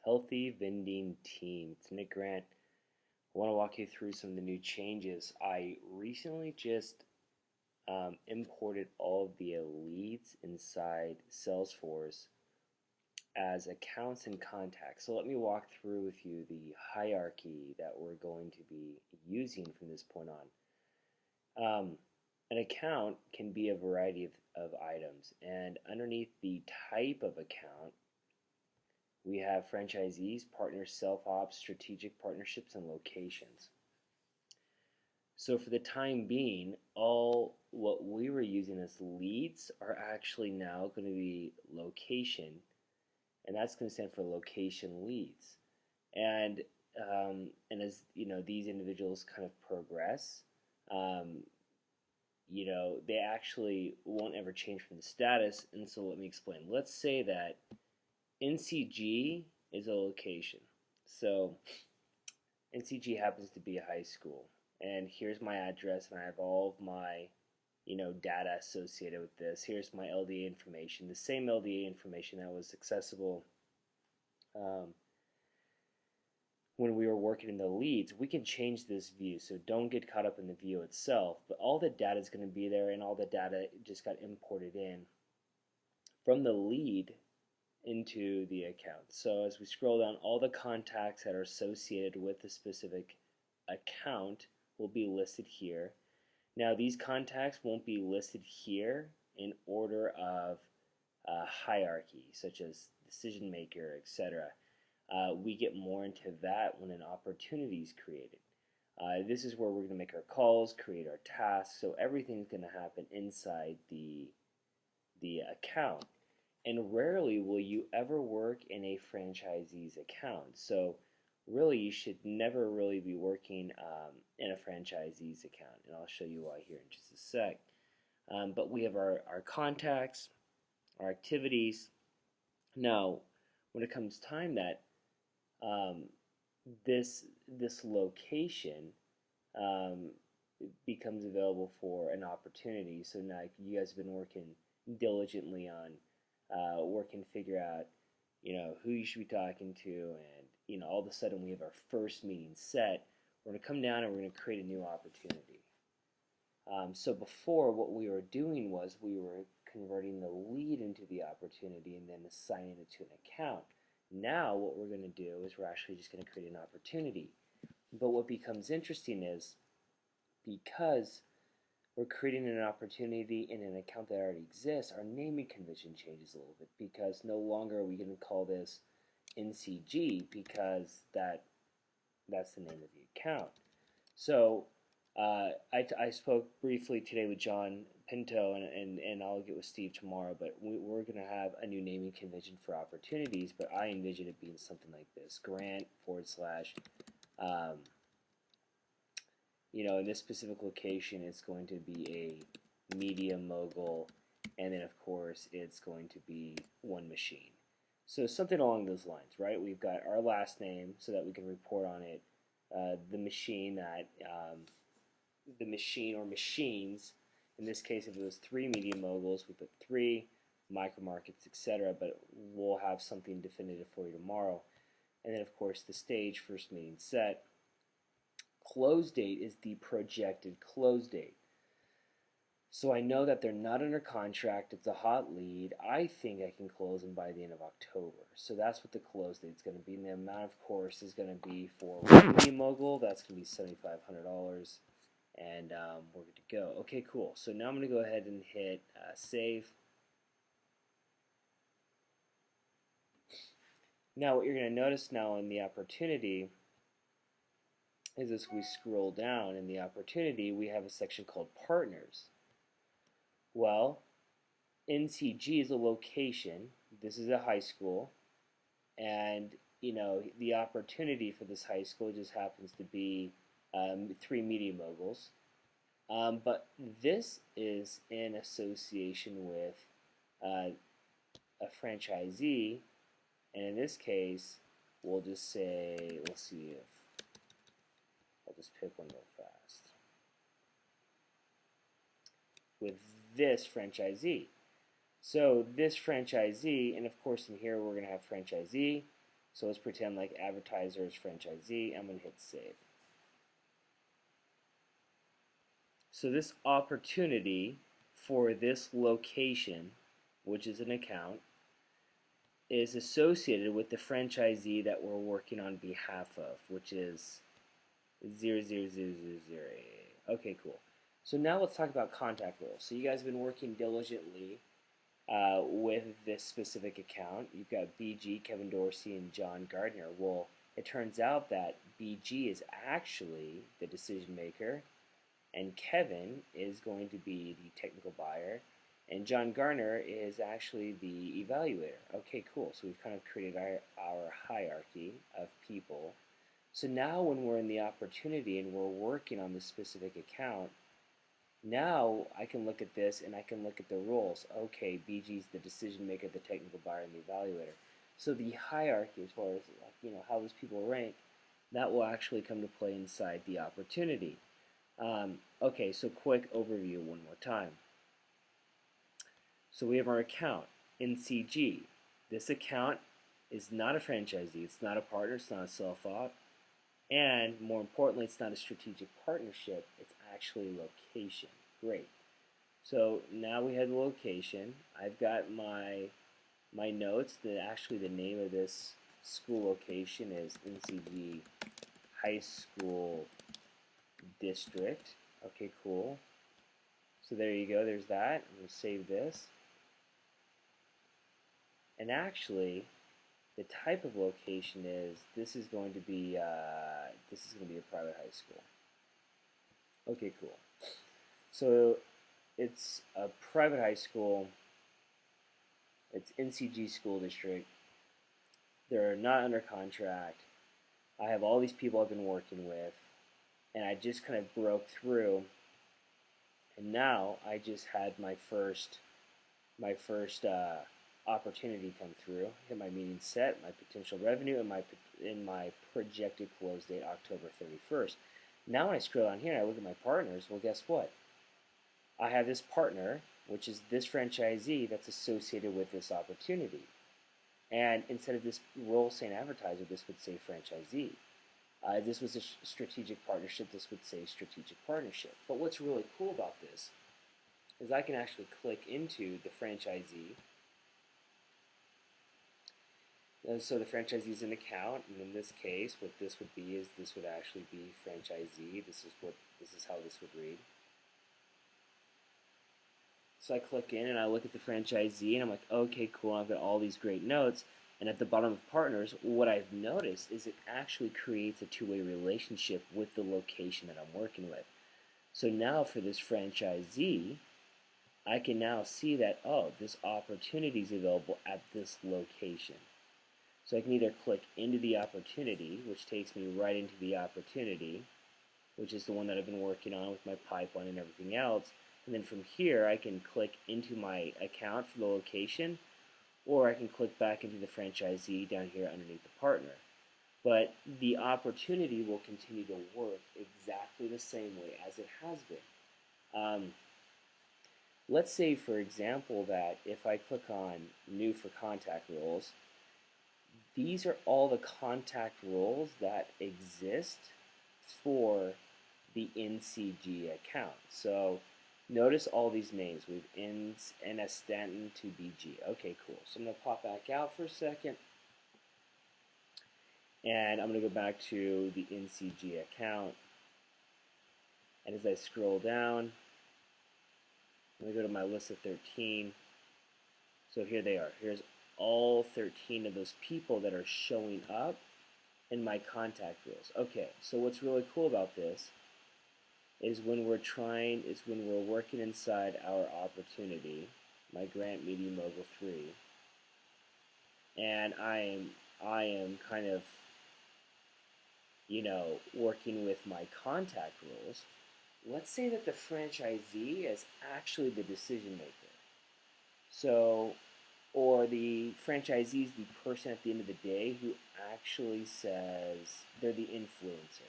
Healthy vending team. It's Nick Grant. I want to walk you through some of the new changes. I recently just imported all of the leads inside Salesforce as accounts and contacts. So let me walk through with you the hierarchy that we're going to be using from this point on. An account can be a variety of items, and underneath the type of account, we have franchisees, partners, self-ops, strategic partnerships, and locations. So for the time being, all what we were using as leads are actually now going to be location, and that's going to stand for location leads. And as you know, these individuals kind of progress. They actually won't ever change from the status. And so let me explain. Let's say that NCG is a location. So NCG happens to be a high school, and here's my address, and I have all of my data associated with this. Here's my LDA information, the same LDA information that was accessible when we were working in the leads. We can change this view, so don't get caught up in the view itself, but all the data is going to be there, and all the data just got imported in from the lead into the account. So as we scroll down, all the contacts that are associated with the specific account will be listed here. Now these contacts won't be listed here in order of hierarchy, such as decision maker, etc. We get more into that when an opportunity is created. This is where we're going to make our calls, create our tasks, so everything's going to happen inside the account. And rarely will you ever work in a franchisee's account. So really you should never really be working in a franchisee's account. And I'll show you why here in just a sec. But we have our contacts, our activities. Now, when it comes time that this location becomes available for an opportunity. So now you guys have been working diligently on working to figure out who you should be talking to, and all of a sudden we have our first meeting set. We're going to come down and we're going to create a new opportunity. So before, what we were doing was we were converting the lead into the opportunity and then assigning it to an account. Now what we're going to do is we're actually just going to create an opportunity. But what becomes interesting is, because we're creating an opportunity in an account that already exists, our naming convention changes a little bit, because no longer are we going to call this NCG, because that's the name of the account. So I spoke briefly today with John Pinto, and I'll get with Steve tomorrow, but we're going to have a new naming convention for opportunities, but I envision it being something like this: Grant / in this specific location, it's going to be a media mogul, and then of course it's going to be one machine. So something along those lines, right? We've got our last name so that we can report on it, the machine the machine or machines. In this case, if it was 3 media moguls, we put 3 micro markets, etc. But we'll have something definitive for you tomorrow. And then, of course, the stage, first meeting set. Close date is the projected close date. So I know that they're not under contract. It's a hot lead. I think I can close them by the end of October. So that's what the close date is going to be. And the amount, of course, is going to be for one media mogul. That's going to be $7,500. And we're good to go. Okay, cool. So now I'm going to go ahead and hit save. Now what you're going to notice now in the opportunity is, as we scroll down in the opportunity, we have a section called partners. Well, NCG is a location. This is a high school. And, the opportunity for this high school just happens to be 3 media moguls, but this is in association with a franchisee, and in this case, we'll just say, let's see if I'll just pick one real fast, with this franchisee. So this franchisee, and of course in here we're going to have franchisee. So let's pretend like advertiser is franchisee. I'm going to hit save. So this opportunity for this location, which is an account, is associated with the franchisee that we're working on behalf of, which is 00000. Okay, cool. So now let's talk about contact rules. So you guys have been working diligently with this specific account. You've got BG, Kevin Dorsey, and John Gardner. Well, it turns out that BG is actually the decision maker, and Kevin is going to be the technical buyer, and John Gardner is actually the evaluator. Okay, cool. So we've kind of created our hierarchy of people. So now when we're in the opportunity and we're working on this specific account, now I can look at this and I can look at the roles. Okay, BG's the decision maker, the technical buyer, and the evaluator. So the hierarchy, as far as how those people rank, that will actually come to play inside the opportunity. Okay, so quick overview one more time. So we have our account, NCG. This account is not a franchisee, it's not a partner, it's not a self-op, and more importantly, it's not a strategic partnership, it's actually location. Great. So now we have the location. I've got my notes that actually the name of this school location is NCG High School District. Okay, cool. So there you go, there's that. I'm going to save this. And actually, the type of location is this is going to be a private high school. Okay, cool. So it's a private high school. It's NCG School District. They're not under contract. I have all these people I've been working with, and I just kind of broke through. And now I just had my first opportunity come through. Hit my meeting set, my potential revenue, and my projected close date October 31st. Now when I scroll down here and I look at my partners, well, guess what? I have this partner, which is this franchisee that's associated with this opportunity. And instead of this role saying advertiser, this would say franchisee. This was a strategic partnership, this would say strategic partnership. But what's really cool about this is I can actually click into the franchisee. So the franchisee is an account, and in this case, what this would be is this would actually be franchisee. This is how this would read. So I click in and I look at the franchisee, and I'm like, okay, cool. I've got all these great notes. And at the bottom of partners, what I've noticed is it actually creates a two-way relationship with the location that I'm working with. So now for this franchisee, I can now see that, oh, this opportunity is available at this location. So I can either click into the opportunity, which takes me right into the opportunity, which is the one that I've been working on with my pipeline and everything else. And then from here, I can click into my account for the location, or I can click back into the franchisee down here underneath the partner. But the opportunity will continue to work exactly the same way as it has been. Let's say, for example, that if I click on New for Contact Rules, these are all the contact rules that exist for the NCG account. So notice all these names. We have NS Stanton to BG. Okay, cool. So I'm going to pop back out for a second. And I'm going to go back to the NCG account. And as I scroll down, I'm going to go to my list of 13. So here they are. Here's all 13 of those people that are showing up in my contact rules. Okay, so what's really cool about this is when we're working inside our opportunity, my Grant Media Mogul 3, and I am kind of, working with my contact rules. Let's say that the franchisee is actually the decision maker. So, or the franchisee is the person at the end of the day who actually says they're the influencer.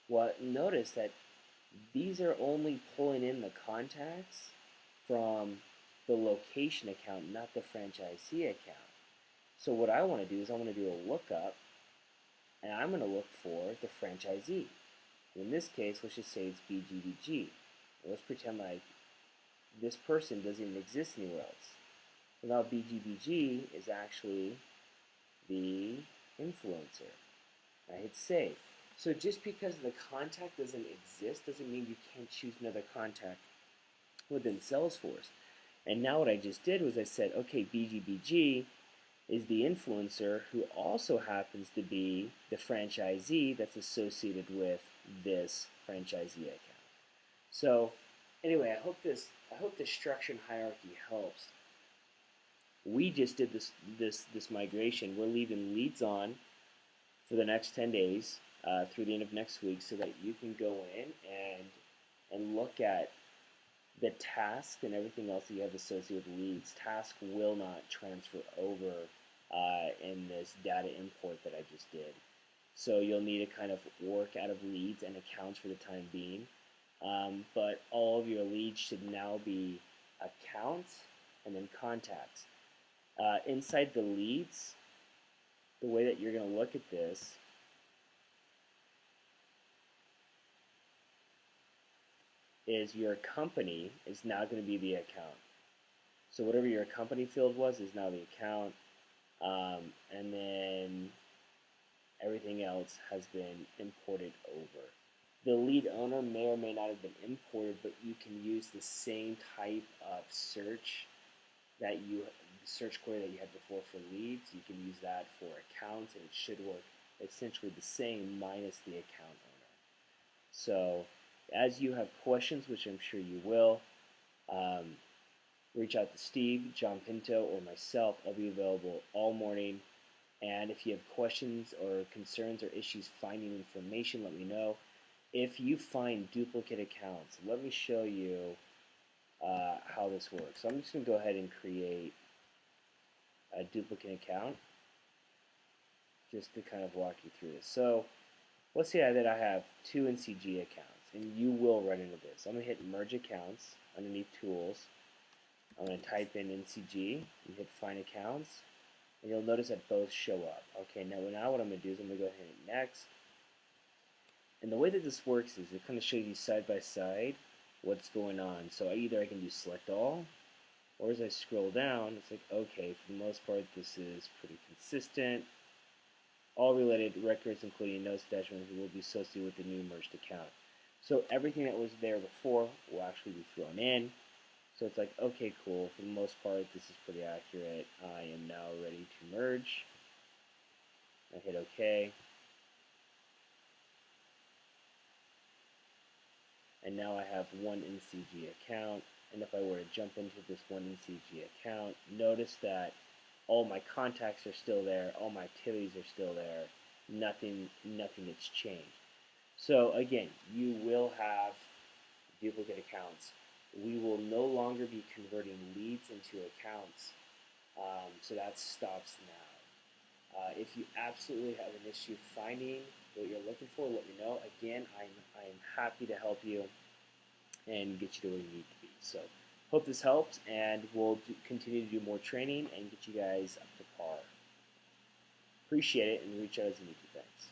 Well, notice that these are only pulling in the contacts from the location account, not the franchisee account. So what I want to do is I want to do a lookup, and I'm going to look for the franchisee. In this case, let's just say it's BGBG. Let's pretend like this person doesn't even exist anywhere else. So now BGBG is actually the influencer. I hit save. So just because the contact doesn't exist doesn't mean you can't choose another contact within Salesforce. And now what I just did was I said, okay, BGBG is the influencer who also happens to be the franchisee that's associated with this franchisee account. So anyway, I hope this structure and hierarchy helps. We just did this migration. We're leaving leads on for the next 10 days through the end of next week so that you can go in and look at the task and everything else that you have associated with leads. Task will not transfer over in this data import that I just did. So you'll need to kind of work out of leads and accounts for the time being. But all of your leads should now be accounts and then contacts. Inside the leads, the way that you're going to look at this is your company is now going to be the account. So whatever your company field was is now the account, and then everything else has been imported over. The lead owner may or may not have been imported, but you can use the same type of search search query that you had before for leads. You can use that for accounts, and it should work essentially the same minus the account owner. So as you have questions, which I'm sure you will, reach out to Steve, John Pinto, or myself. I'll be available all morning. And if you have questions or concerns or issues finding information, let me know. If you find duplicate accounts, let me show you how this works. So I'm just going to go ahead and create a duplicate account just to kind of walk you through this. So let's say that I have two NCG accounts, and you will run into this. I'm going to hit Merge Accounts underneath Tools. I'm going to type in NCG and hit Find Accounts, and you'll notice that both show up. Okay, now what I'm going to do is I'm going to go ahead and hit Next. And the way that this works is it kind of shows you side by side what's going on. So either I can do Select All, or as I scroll down, it's like, okay, for the most part, this is pretty consistent. All related records, including notes, attachments, will be associated with the new merged account. So everything that was there before will actually be thrown in. So it's like, okay, cool. For the most part, this is pretty accurate. I am now ready to merge. I hit OK. And now I have one NCG account. And if I were to jump into this one NCG account, notice that all my contacts are still there, all my activities are still there, nothing gets changed. So again, you will have duplicate accounts. We will no longer be converting leads into accounts, so that stops now. If you absolutely have an issue finding what you're looking for, let me know. Again, I'm happy to help you and get you to where you need to be. So hope this helps, and we'll continue to do more training and get you guys up to par. Appreciate it, and reach out as you need to. Thanks.